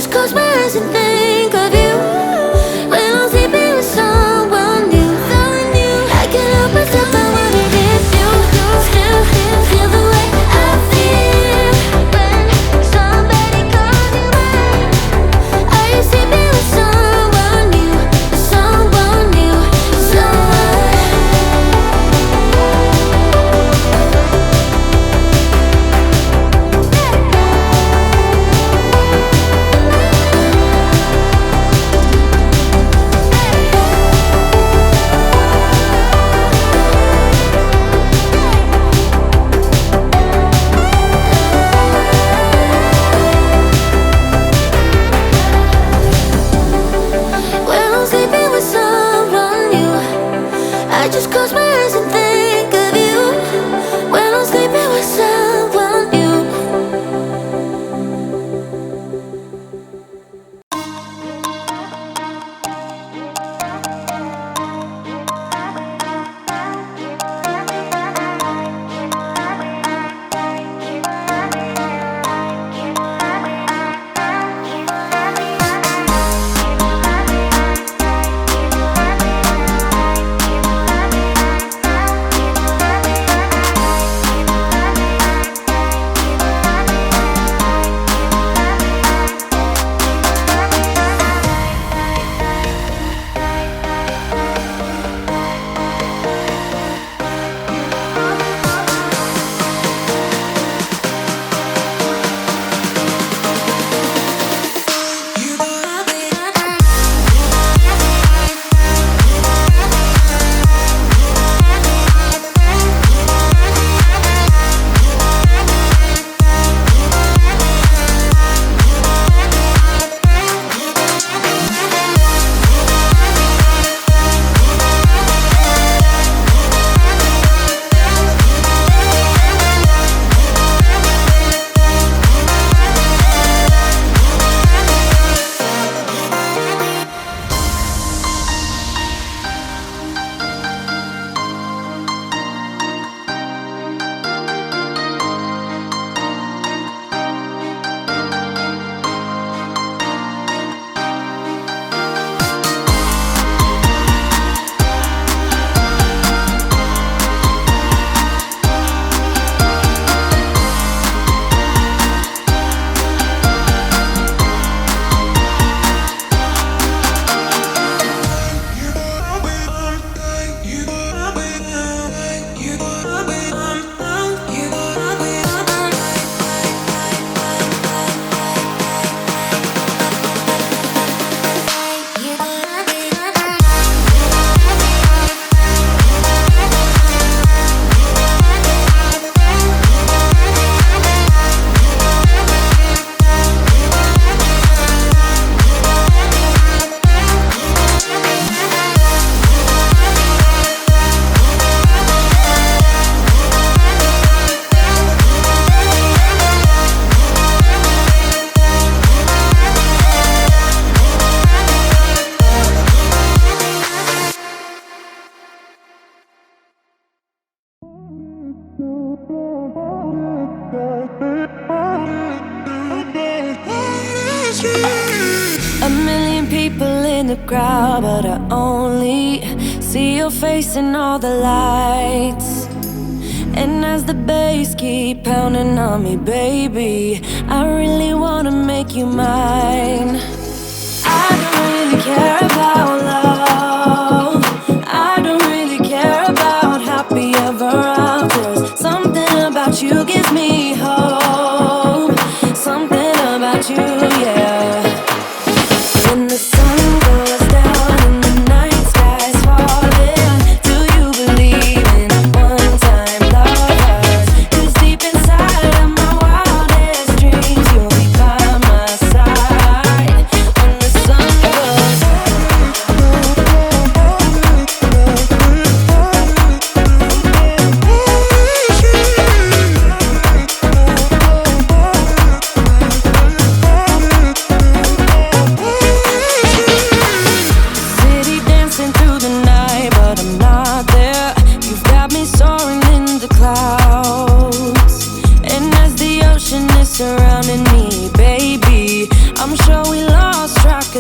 just close my eyes and think of you when I'm sleeping with someone new. I can't help myself, I wanna get you. Still feel the way I feel when somebody calls you mine. Are you sleeping with someone new? Someone new, when I'm sleeping with someone new, I just close my eyes and think of you when I'm sleeping with someone new. A million people in the crowd, but I only see your face in all the lights. And as the bass keep pounding on me, baby, I really wanna make you mine. I don't really care about love, I don't really care about happy ever afters. Something about you gives me hope, something about you, yeah. When the sun goes down and the night sky's falling, do you believe in one-time lovers? 'Cause deep inside of my wildest dreams, you'll be by my side when the sun goes down.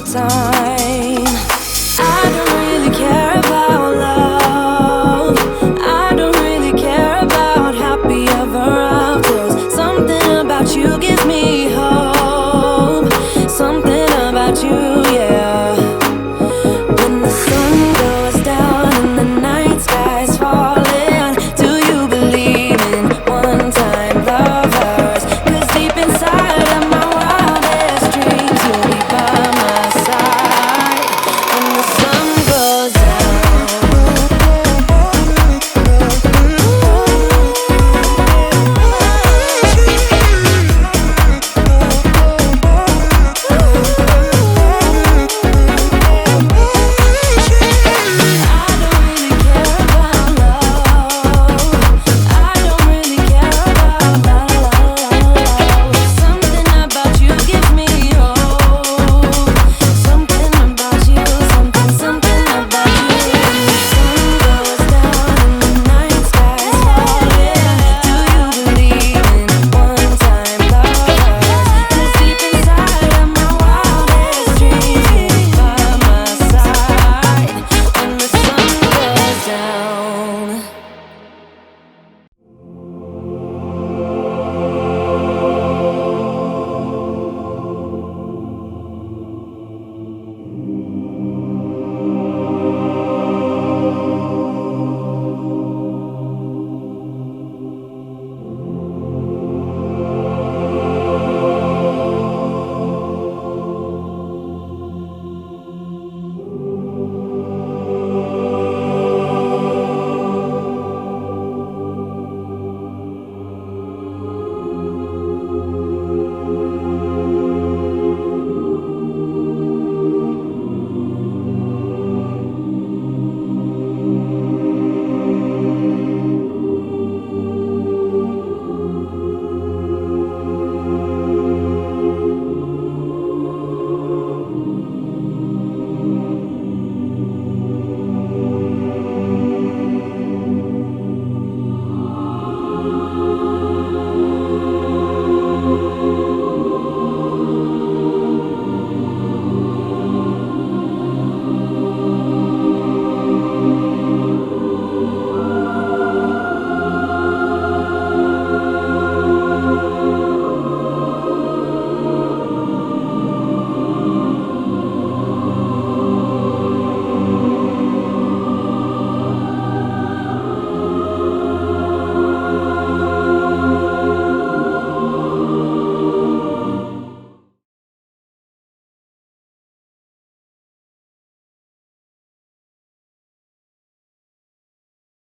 time.